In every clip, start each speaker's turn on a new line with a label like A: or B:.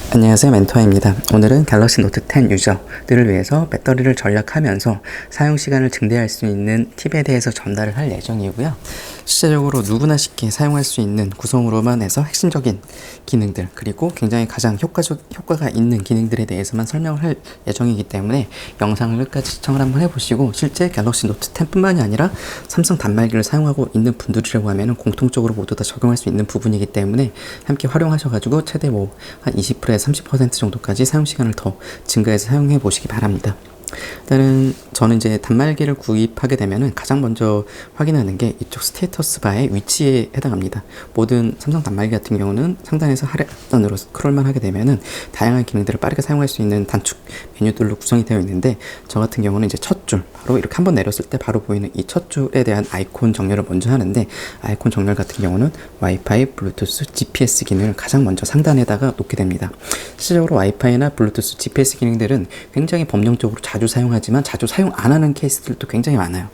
A: 안녕하세요, 멘토아입니다. 오늘은 갤럭시 노트 10 유저들을 위해서 배터리를 절약하면서 사용시간을 증대할 수 있는 팁에 대해서 전달을 할 예정이고요. 실제적으로 누구나 쉽게 사용할 수 있는 구성으로만 해서 핵심적인 기능들, 그리고 굉장히 가장 효과가 있는 기능들에 대해서만 설명을 할 예정이기 때문에 영상을 끝까지 시청을 한번 해보시고, 실제 갤럭시 노트 10뿐만이 아니라 삼성 단말기를 사용하고 있는 분들이라고 하면 공통적으로 모두 다 적용할 수 있는 부분이기 때문에 함께 활용하셔가지고 최대 한 20%에서 30% 정도까지 사용시간을 더 증가해서 사용해 보시기 바랍니다. 일단은 저는 이제 단말기를 구입하게 되면은 가장 먼저 확인하는 게 이쪽 스테이터스 바의 위치에 해당합니다. 모든 삼성 단말기 같은 경우는 상단에서 하단으로 스크롤만 하게 되면은 다양한 기능들을 빠르게 사용할 수 있는 단축 메뉴들로 구성이 되어 있는데, 저 같은 경우는 이제 첫 줄, 바로 이렇게 한번 내렸을 때 바로 보이는 이 첫 줄에 대한 아이콘 정렬을 먼저 하는데, 아이콘 정렬 같은 경우는 와이파이, 블루투스, GPS 기능을 가장 먼저 상단에다가 놓게 됩니다. 실제적으로 와이파이나 블루투스, GPS 기능들은 굉장히 법령적으로 자주 사용하지만 자주 사용 안 하는 케이스들도 굉장히 많아요.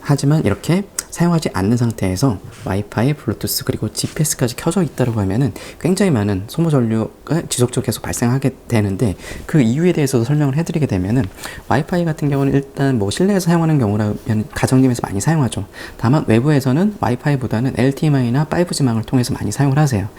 A: 하지만 이렇게 사용하지 않는 상태에서 와이파이, 블루투스, 그리고 GPS까지 켜져 있다고 하면은 굉장히 많은 소모 전류가 지속적으로 계속 발생하게 되는데, 그 이유에 대해서도 설명을 해드리게 되면은, 와이파이 같은 경우는 일단 실내에서 사용하는 경우라면 가정집에서 많이 사용하죠. 다만 외부에서는 와이파이보다는 LTE망이나 5G망을 통해서 많이 사용을 하세요.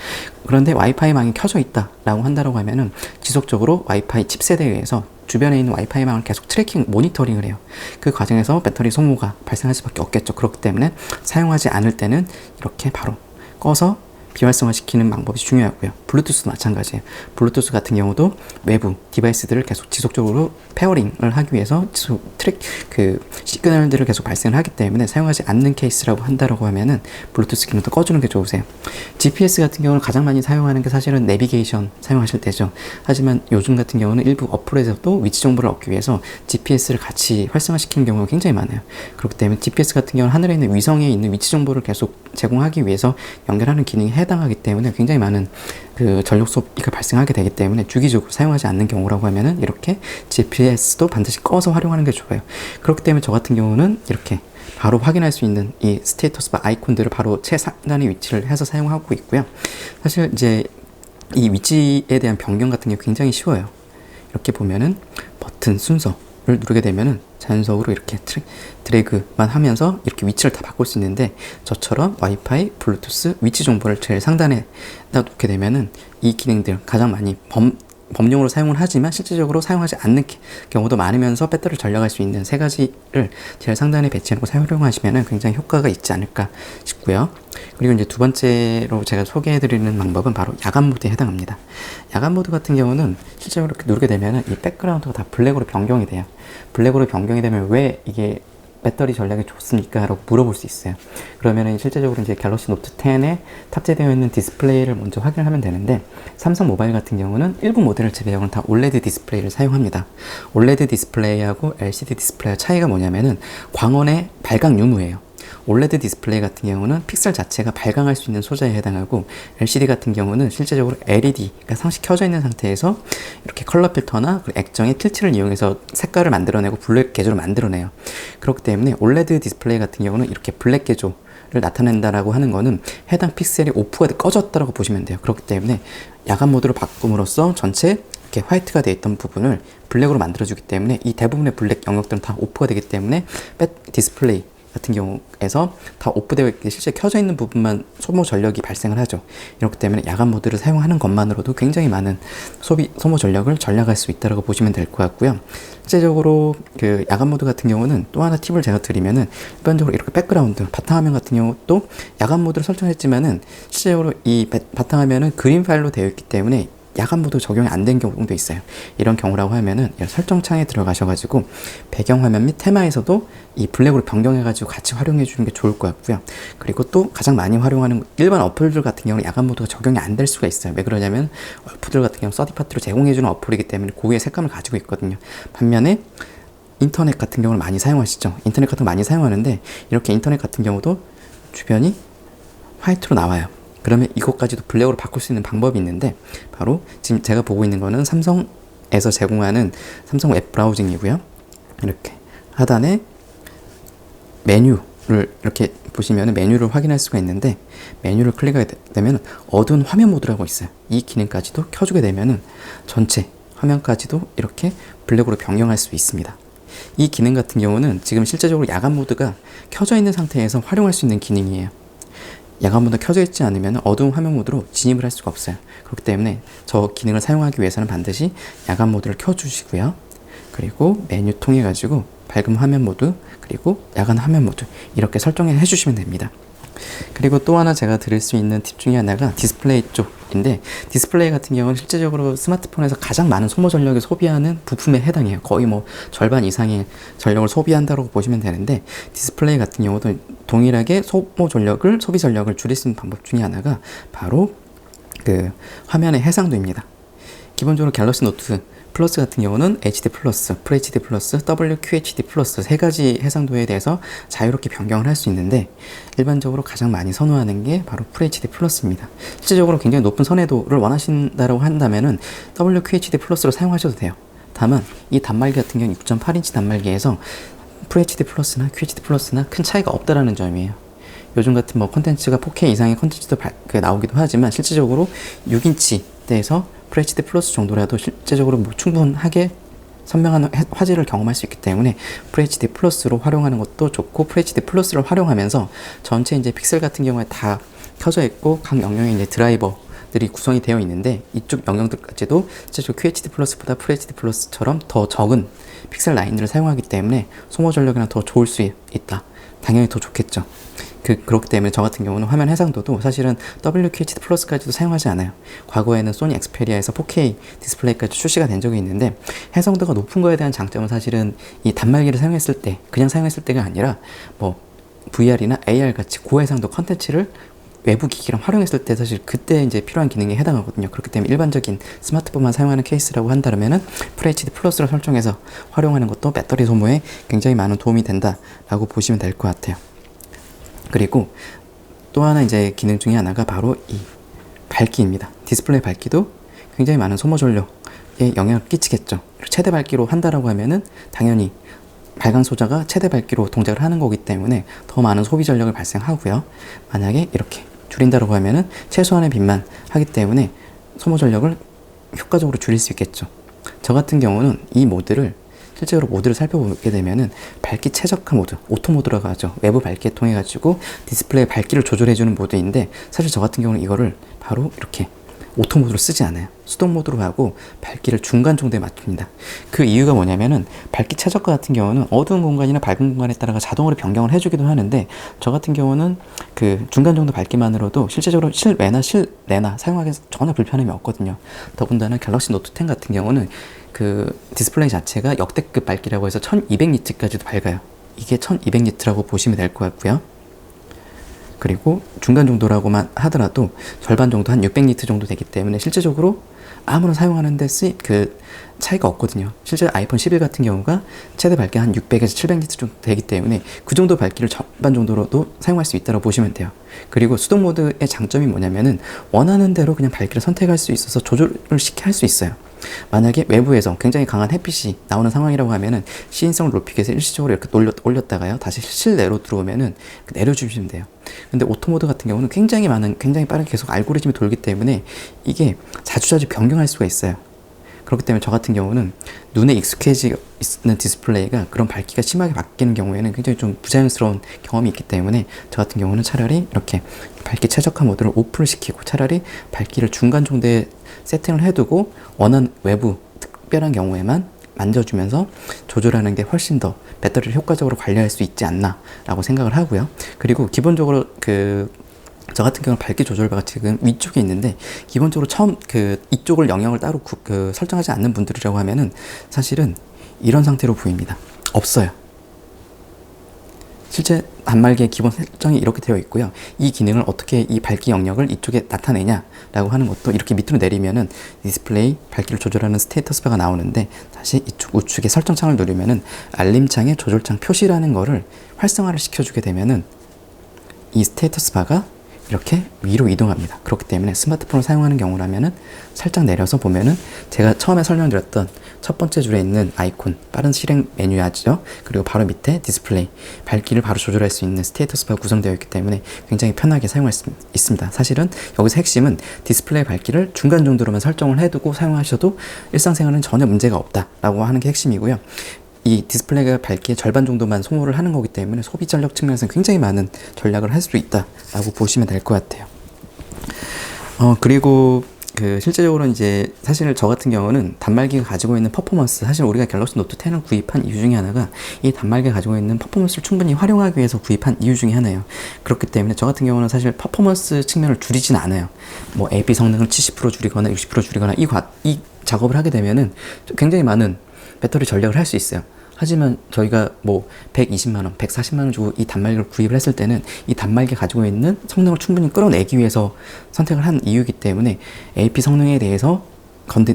A: 그런데 와이파이망이 켜져 있다라고 한다고 하면은 지속적으로 와이파이 칩셋에 의해서 주변에 있는 와이파이망을 계속 모니터링을 해요. 그 과정에서 배터리 소모가 발생할 수밖에 없겠죠. 그렇기 때문에 사용하지 않을 때는 이렇게 바로 꺼서 비활성화 시키는 방법이 중요하고요. 블루투스도 마찬가지예요. 블루투스 같은 경우도 외부 디바이스들을 계속 지속적으로 페어링을 하기 위해서 시그널들을 계속 발생을 하기 때문에 사용하지 않는 케이스라고 한다고 하면은 블루투스 기능도 꺼주는 게 좋으세요. GPS 같은 경우는 가장 많이 사용하는 게 사실은 내비게이션 사용하실 때죠. 하지만 요즘 같은 경우는 일부 어플에서도 위치 정보를 얻기 위해서 GPS를 같이 활성화시키는 경우가 굉장히 많아요. 그렇기 때문에 GPS 같은 경우는 하늘에 있는 위성에 있는 위치 정보를 계속 제공하기 위해서 연결하는 기능이 해당하기 때문에 굉장히 많은 전력 소비가 발생하게 되기 때문에 주기적으로 사용하지 않는 경우라고 하면은 이렇게 GPS도 반드시 꺼서 활용하는 게 좋아요. 그렇기 때문에 저 같은 경우는 이렇게 바로 확인할 수 있는 이 스테이터스 바 아이콘들을 바로 최상단에 위치를 해서 사용하고 있고요. 사실 이제 이 위치에 대한 변경 같은 게 굉장히 쉬워요. 이렇게 보면은 버튼 순서를 누르게 되면은 자연적으로 이렇게 드래그만 하면서 이렇게 위치를 다 바꿀 수 있는데, 저처럼 와이파이, 블루투스 위치 정보를 제일 상단에 놓게 되면은 이 기능들 가장 많이 범용으로 사용을 하지만 실질적으로 사용하지 않는 경우도 많으면서 배터리를 절약할 수 있는 세 가지를 제일 상단에 배치하고 사용하시면 굉장히 효과가 있지 않을까 싶고요. 그리고 이제 두 번째로 제가 소개해드리는 방법은 바로 야간 모드에 해당합니다. 야간 모드 같은 경우는 실제로 이렇게 누르게 되면 이 백그라운드가 다 블랙으로 변경이 돼요. 블랙으로 변경이 되면 왜 이게 배터리 전략이 좋습니까? 라고 물어볼 수 있어요. 그러면은 실제적으로 이제 갤럭시 노트 10에 탑재되어 있는 디스플레이를 먼저 확인을 하면 되는데, 삼성 모바일 같은 경우는 일부 모델을 제외하고는 다 OLED 디스플레이를 사용합니다. OLED 디스플레이하고 LCD 디스플레이의 차이가 뭐냐면은 광원의 발광 유무예요. OLED 디스플레이 같은 경우는 픽셀 자체가 발광할 수 있는 소재에 해당하고, LCD 같은 경우는 실제적으로 LED가 상시 켜져 있는 상태에서 이렇게 컬러 필터나 액정의 틸트를 이용해서 색깔을 만들어내고 블랙 개조를 만들어내요. 그렇기 때문에 OLED 디스플레이 같은 경우는 이렇게 블랙 개조를 나타낸다라고 하는 거는 해당 픽셀이 오프가 꺼졌다라고 보시면 돼요. 그렇기 때문에 야간 모드로 바꿈으로써 전체 이렇게 화이트가 되어 있던 부분을 블랙으로 만들어주기 때문에 이 대부분의 블랙 영역들은 다 오프가 되기 때문에 디스플레이 같은 경우에서 다 오프되어 있게 실제 켜져 있는 부분만 소모 전력이 발생을 하죠. 이렇기 때문에 야간 모드를 사용하는 것만으로도 굉장히 많은 소모 전력을 절약할 수 있다고 보시면 될 것 같고요. 실제적으로 그 야간 모드 같은 경우는 또 하나 팁을 제가 드리면은, 일반적으로 이렇게 백그라운드 바탕화면 같은 경우도 야간 모드를 설정했지만은 실제적으로 이 바탕화면은 그림 파일로 되어 있기 때문에 야간 모드 적용이 안 된 경우도 있어요. 이런 경우라고 하면은 설정창에 들어가셔가지고 배경화면 및 테마에서도 이 블랙으로 변경해가지고 같이 활용해 주는 게 좋을 것 같고요. 그리고 또 가장 많이 활용하는 일반 어플들 같은 경우는 야간 모드가 적용이 안 될 수가 있어요. 왜 그러냐면 어플들 같은 경우 서드파티로 제공해주는 어플이기 때문에 고유의 색감을 가지고 있거든요. 반면에 인터넷 같은 경우는 많이 사용하시죠. 인터넷 같은 거 많이 사용하는데, 이렇게 인터넷 같은 경우도 주변이 화이트로 나와요. 그러면 이것까지도 블랙으로 바꿀 수 있는 방법이 있는데, 바로 지금 제가 보고 있는 거는 삼성에서 제공하는 삼성 웹 브라우징이고요. 이렇게 하단에 메뉴 이렇게 보시면 메뉴를 확인할 수가 있는데, 메뉴를 클릭하게 되면 어두운 화면 모드라고 있어요. 이 기능까지도 켜주게 되면 전체 화면까지도 이렇게 블랙으로 변경할 수 있습니다. 이 기능 같은 경우는 지금 실제적으로 야간 모드가 켜져 있는 상태에서 활용할 수 있는 기능이에요. 야간 모드 켜져 있지 않으면 어두운 화면 모드로 진입을 할 수가 없어요. 그렇기 때문에 저 기능을 사용하기 위해서는 반드시 야간 모드를 켜주시고요. 그리고 메뉴 통해 가지고 밝은 화면 모드, 그리고 야간 화면 모드 이렇게 설정해 주시면 됩니다. 그리고 또 하나 제가 드릴 수 있는 팁 중에 하나가 디스플레이 쪽인데, 디스플레이 같은 경우는 실제적으로 스마트폰에서 가장 많은 소모 전력을 소비하는 부품에 해당해요. 거의 뭐 절반 이상의 전력을 소비한다고 보시면 되는데, 디스플레이 같은 경우도 동일하게 소비 전력을 줄일 수 있는 방법 중에 하나가 바로 그 화면의 해상도입니다. 기본적으로 갤럭시 노트 플러스 같은 경우는 HD 플러스, FHD 플러스, WQHD 플러스 세 가지 해상도에 대해서 자유롭게 변경을 할 수 있는데, 일반적으로 가장 많이 선호하는 게 바로 FHD 플러스입니다. 실제적으로 굉장히 높은 선해도를 원하신다고 한다면은 WQHD 플러스로 사용하셔도 돼요. 다만 이 단말기 같은 경우는 6.8인치 단말기에서 FHD 플러스나 QHD 플러스나 큰 차이가 없다라는 점이에요. 요즘 같은 뭐 콘텐츠가 4K 이상의 콘텐츠도 나오기도 하지만, 실제적으로 6인치대에서 FHD 플러스 정도라도 실제적으로 뭐 충분하게 선명한 화질을 경험할 수 있기 때문에 FHD 플러스로 활용하는 것도 좋고, FHD 플러스를 활용하면서 전체 이제 픽셀 같은 경우에 다 켜져 있고 각 영역의 이제 드라이버들이 구성이 되어 있는데, 이쪽 영역들까지도 실제로 QHD 플러스보다 FHD 플러스처럼 더 적은 픽셀 라인들을 사용하기 때문에 소모 전력이랑 더 좋을 수 있다. 당연히 더 좋겠죠. 그렇기 때문에 저 같은 경우는 화면 해상도도 사실은 WQHD 플러스까지도 사용하지 않아요. 과거에는 소니 엑스페리아에서 4K 디스플레이까지 출시가 된 적이 있는데, 해상도가 높은 거에 대한 장점은 사실은 이 단말기를 사용했을 때, 그냥 사용했을 때가 아니라 뭐 VR이나 AR 같이 고해상도 컨텐츠를 외부 기기랑 활용했을 때 사실 그때 이제 필요한 기능에 해당하거든요. 그렇기 때문에 일반적인 스마트폰만 사용하는 케이스라고 한다면은 FHD 플러스를 설정해서 활용하는 것도 배터리 소모에 굉장히 많은 도움이 된다라고 보시면 될 것 같아요. 그리고 또 하나 이제 기능 중에 하나가 바로 이 밝기입니다. 디스플레이 밝기도 굉장히 많은 소모 전력에 영향을 끼치겠죠. 최대 밝기로 한다라고 하면은 당연히 발광 소자가 최대 밝기로 동작을 하는 거기 때문에 더 많은 소비 전력을 발생하고요. 만약에 이렇게 줄인다라고 하면은 최소한의 빛만 하기 때문에 소모 전력을 효과적으로 줄일 수 있겠죠. 저 같은 경우는 이 모드를 실제로 모드를 살펴보게 되면은 밝기 최적화 모드, 오토 모드라고 하죠. 외부 밝기에 통해 가지고 디스플레이 밝기를 조절해주는 모드인데, 사실 저 같은 경우는 이거를 바로 이렇게 오토 모드로 쓰지 않아요. 수동 모드로 하고 밝기를 중간 정도에 맞춥니다. 그 이유가 뭐냐면은 밝기 최저가 같은 경우는 어두운 공간이나 밝은 공간에 따라 자동으로 변경을 해주기도 하는데, 저 같은 경우는 그 중간 정도 밝기만으로도 실제적으로 실내나 사용하기 전혀 불편함이 없거든요. 더군다나 갤럭시 노트 10 같은 경우는 그 디스플레이 자체가 역대급 밝기라고 해서 1200니트까지도 밝아요. 이게 1200니트라고 보시면 될 것 같고요. 그리고 중간 정도라고만 하더라도 절반 정도, 한 600니트 정도 되기 때문에 실제적으로 아무나 사용하는데 그 차이가 없거든요. 실제 아이폰 11 같은 경우가 최대 밝기 한 600에서 700니트 정도 되기 때문에 그 정도 밝기를 절반 정도로도 사용할 수 있다고 보시면 돼요. 그리고 수동 모드의 장점이 뭐냐면은 원하는 대로 그냥 밝기를 선택할 수 있어서 조절을 쉽게 할 수 있어요. 만약에 외부에서 굉장히 강한 햇빛이 나오는 상황이라고 하면은 시인성을 높이기 위해서 일시적으로 이렇게 올렸다가요, 다시 실내로 들어오면은 내려주시면 돼요. 근데 오토 모드 같은 경우는 굉장히 빠르게 계속 알고리즘이 돌기 때문에 이게 자주자주 변경할 수가 있어요. 그렇기 때문에 저 같은 경우는 눈에 익숙해지는 디스플레이가 그런 밝기가 심하게 바뀌는 경우에는 굉장히 좀 부자연스러운 경험이 있기 때문에, 저 같은 경우는 차라리 이렇게 밝기 최적화 모드를 오프를 시키고 차라리 밝기를 중간 정도에 세팅을 해두고 원하는 외부 특별한 경우에만 만져주면서 조절하는 게 훨씬 더 배터리를 효과적으로 관리할 수 있지 않나 라고 생각을 하고요. 그리고 기본적으로 저 같은 경우는 밝기 조절바가 지금 위쪽에 있는데, 기본적으로 처음 이쪽을 영역을 따로 설정하지 않는 분들이라고 하면은 사실은 이런 상태로 보입니다. 없어요. 실제 단말기의 기본 설정이 이렇게 되어 있고요. 이 기능을 어떻게 이 밝기 영역을 이쪽에 나타내냐라고 하는 것도 이렇게 밑으로 내리면은 디스플레이 밝기를 조절하는 스테이터스 바가 나오는데, 다시 이쪽 우측에 설정창을 누르면은 알림창의 조절창 표시라는 거를 활성화를 시켜주게 되면은 이 스테이터스 바가 이렇게 위로 이동합니다. 그렇기 때문에 스마트폰을 사용하는 경우라면은 살짝 내려서 보면은 제가 처음에 설명드렸던 첫 번째 줄에 있는 아이콘, 빠른 실행 메뉴야죠. 그리고 바로 밑에 디스플레이, 밝기를 바로 조절할 수 있는 스테이터스 바가 구성되어 있기 때문에 굉장히 편하게 사용할 수 있습니다. 사실은 여기서 핵심은 디스플레이 밝기를 중간 정도로만 설정을 해두고 사용하셔도 일상생활은 전혀 문제가 없다라고 하는 게 핵심이고요. 이 디스플레이가 밝기의 절반 정도만 소모를 하는 거기 때문에 소비 전력 측면에서는 굉장히 많은 전략을 할 수 있다라고 보시면 될 것 같아요. 그리고 실제적으로 이제 사실 저 같은 경우는 단말기가 가지고 있는 퍼포먼스, 사실 우리가 갤럭시 노트 10을 구입한 이유 중에 하나가 이 단말기가 가지고 있는 퍼포먼스를 충분히 활용하기 위해서 구입한 이유 중에 하나예요. 그렇기 때문에 저 같은 경우는 사실 퍼포먼스 측면을 줄이진 않아요. 뭐 AP 성능을 70% 줄이거나 60% 줄이거나 이 작업을 하게 되면은 굉장히 많은 배터리 전략을 할 수 있어요. 하지만 저희가 뭐 120만원, 140만원 주고 이 단말기를 구입을 했을 때는 이 단말기가 가지고 있는 성능을 충분히 끌어내기 위해서 선택을 한 이유이기 때문에 AP 성능에 대해서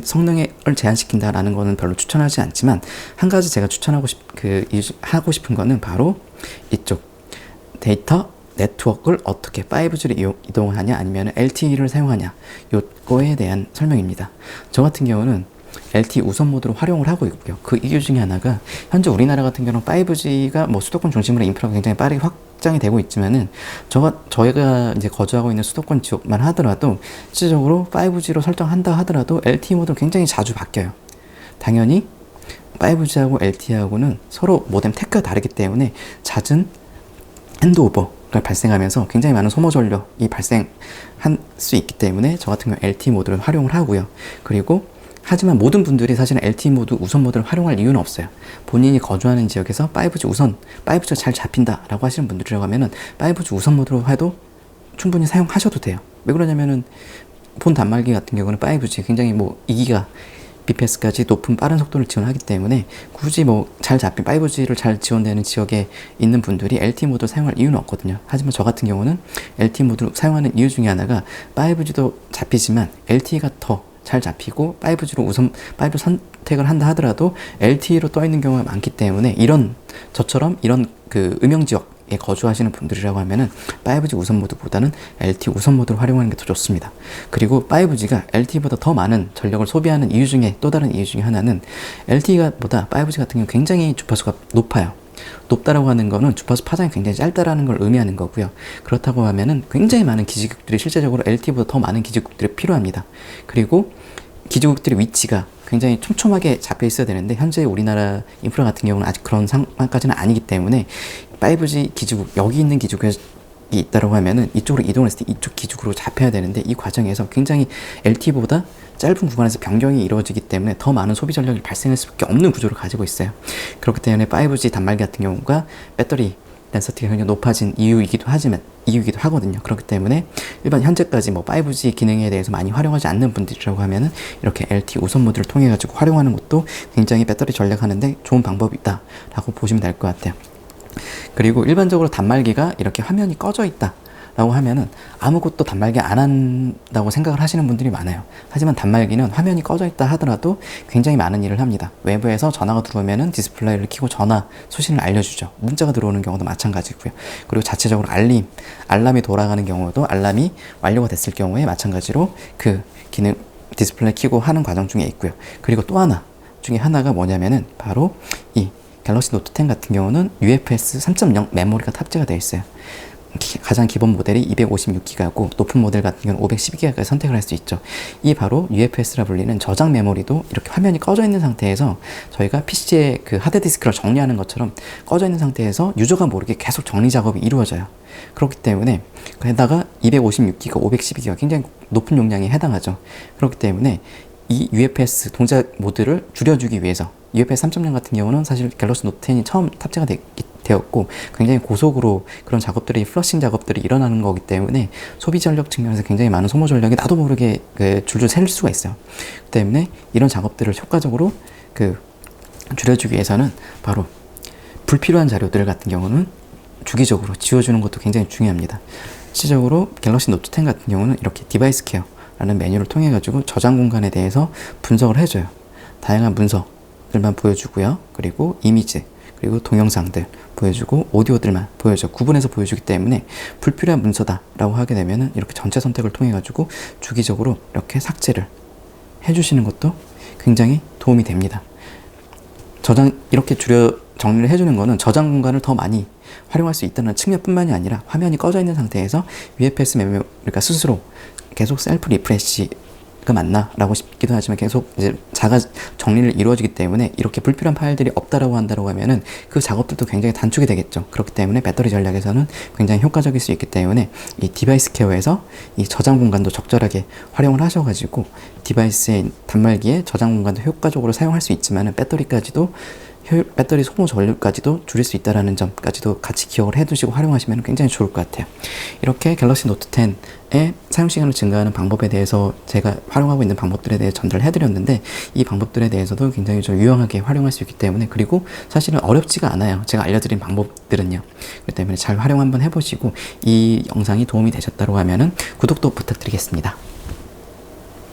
A: 성능을 제한시킨다라는 거는 별로 추천하지 않지만, 한 가지 제가 추천하고 하고 싶은 거는 바로 이쪽 데이터 네트워크를 어떻게 5G로 이동하냐 아니면 LTE를 사용하냐, 요거에 대한 설명입니다. 저 같은 경우는 LTE 우선 모드로 활용을 하고 있고요. 그 이유 중에 하나가, 현재 우리나라 같은 경우는 5G가 뭐 수도권 중심으로 인프라가 굉장히 빠르게 확장이 되고 있지만은, 저희가 이제 거주하고 있는 수도권 지역만 하더라도 실질적으로 5G로 설정한다 하더라도 LTE 모드는 굉장히 자주 바뀌어요. 당연히 5G하고 LTE하고는 서로 모뎀 태그가 다르기 때문에 잦은 핸드오버가 발생하면서 굉장히 많은 소모 전력이 발생할 수 있기 때문에 저 같은 경우 LTE 모드를 활용을 하고요. 그리고 하지만 모든 분들이 사실은 LTE 모드 우선 모드를 활용할 이유는 없어요. 본인이 거주하는 지역에서 5G가 잘 잡힌다라고 하시는 분들이라고 하면은 5G 우선 모드로 해도 충분히 사용하셔도 돼요. 왜 그러냐면은 본 단말기 같은 경우는 5G 굉장히 뭐 2기가 bps까지 높은 빠른 속도를 지원하기 때문에 굳이 뭐 잘 잡힌 5G를 잘 지원되는 지역에 있는 분들이 LTE 모드를 사용할 이유는 없거든요. 하지만 저 같은 경우는 LTE 모드를 사용하는 이유 중에 하나가 5G도 잡히지만 LTE가 더 잘 잡히고 5G로 5G 선택을 한다 하더라도 LTE로 떠 있는 경우가 많기 때문에, 저처럼 이런 음영 지역에 거주하시는 분들이라고 하면은 5G 우선 모드보다는 LTE 우선 모드를 활용하는 게 더 좋습니다. 그리고 5G가 LTE보다 더 많은 전력을 소비하는 이유 중에 또 다른 이유 중에 하나는, LTE보다 5G 같은 경우 굉장히 주파수가 높아요. 높다라고 하는 거는 주파수 파장이 굉장히 짧다라는 걸 의미하는 거고요. 그렇다고 하면은 굉장히 많은 기지국들이 실제적으로 LTE보다 더 많은 기지국들이 필요합니다. 그리고 기지국들의 위치가 굉장히 촘촘하게 잡혀 있어야 되는데, 현재 우리나라 인프라 같은 경우는 아직 그런 상황까지는 아니기 때문에 5G 기지국, 여기 있는 기지국이 있다라고 하면은 이쪽으로 이동했을 때 이쪽 기지국으로 잡혀야 되는데, 이 과정에서 굉장히 LTE보다 짧은 구간에서 변경이 이루어지기 때문에 더 많은 소비 전력이 발생할 수밖에 없는 구조를 가지고 있어요. 그렇기 때문에 5G 단말기 같은 경우가 배터리 덴서티가 굉장히 높아진 이유이기도 하거든요. 그렇기 때문에 일반 현재까지 뭐 5G 기능에 대해서 많이 활용하지 않는 분들이라고 하면은 이렇게 LTE 우선 모드를 통해 가지고 활용하는 것도 굉장히 배터리 전략하는데 좋은 방법이다 라고 보시면 될 것 같아요. 그리고 일반적으로 단말기가 이렇게 화면이 꺼져 있다 라고 하면은 아무것도 단말기 안 한다고 생각을 하시는 분들이 많아요. 하지만 단말기는 화면이 꺼져 있다 하더라도 굉장히 많은 일을 합니다. 외부에서 전화가 들어오면은 디스플레이를 켜고 전화 수신을 알려주죠. 문자가 들어오는 경우도 마찬가지고요. 그리고 자체적으로 알람이 돌아가는 경우도 알람이 완료가 됐을 경우에 마찬가지로 그 기능 디스플레이 켜고 하는 과정 중에 있고요. 그리고 또 하나 중에 하나가 뭐냐면은 바로 이 갤럭시 노트 10 같은 경우는 UFS 3.0 메모리가 탑재가 되어 있어요. 가장 기본 모델이 256기가고 높은 모델 같은 경우는 512기가까지 선택을 할 수 있죠. 이 바로 UFS라 불리는 저장 메모리도 이렇게 화면이 꺼져 있는 상태에서 저희가 PC의 그 하드디스크를 정리하는 것처럼 꺼져 있는 상태에서 유저가 모르게 계속 정리 작업이 이루어져요. 그렇기 때문에 게다가 256기가, 512기가 굉장히 높은 용량에 해당하죠. 그렇기 때문에 이 UFS 동작 모드를 줄여주기 위해서 UFS 3.0 같은 경우는 사실 갤럭시 노트 10이 처음 탑재가 되었고 굉장히 고속으로 그런 작업들이 플러싱 작업들이 일어나는 거기 때문에 소비 전력 측면에서 굉장히 많은 소모 전력이 나도 모르게 줄줄 셀 수가 있어요. 그 때문에 이런 작업들을 효과적으로 줄여주기 위해서는 바로 불필요한 자료들 같은 경우는 주기적으로 지워주는 것도 굉장히 중요합니다. 실질적으로 갤럭시 노트 10 같은 경우는 이렇게 디바이스 케어라는 메뉴를 통해 가지고 저장 공간에 대해서 분석을 해줘요. 다양한 문서들만 보여주고요. 그리고 이미지, 그리고 동영상들 보여주고 오디오들만 구분해서 보여주기 때문에 불필요한 문서다라고 하게 되면은 이렇게 전체 선택을 통해 가지고 주기적으로 이렇게 삭제를 해주시는 것도 굉장히 도움이 됩니다. 이렇게 정리를 해주는 거는 저장 공간을 더 많이 활용할 수 있다는 측면뿐만이 아니라 화면이 꺼져 있는 상태에서 UFS 메모리가 스스로 계속 셀프 리프레시가 맞나? 라고 싶기도 하지만 계속 이제 자가 정리를 이루어지기 때문에 이렇게 불필요한 파일들이 없다라고 한다고 하면은 그 작업들도 굉장히 단축이 되겠죠. 그렇기 때문에 배터리 전략에서는 굉장히 효과적일 수 있기 때문에 이 디바이스 케어에서 이 저장 공간도 적절하게 활용을 하셔가지고 디바이스의 단말기에 저장 공간도 효과적으로 사용할 수 있지만은 배터리 소모 전류까지도 줄일 수 있다는 점까지도 같이 기억을 해두시고 활용하시면 굉장히 좋을 것 같아요. 이렇게 갤럭시 노트 10의 사용시간을 증가하는 방법에 대해서 제가 활용하고 있는 방법들에 대해 전달을 해드렸는데 이 방법들에 대해서도 굉장히 좀 유용하게 활용할 수 있기 때문에 그리고 사실은 어렵지가 않아요. 제가 알려드린 방법들은요. 그렇기 때문에 잘 활용 한번 해보시고 이 영상이 도움이 되셨다고 하면은 구독도 부탁드리겠습니다.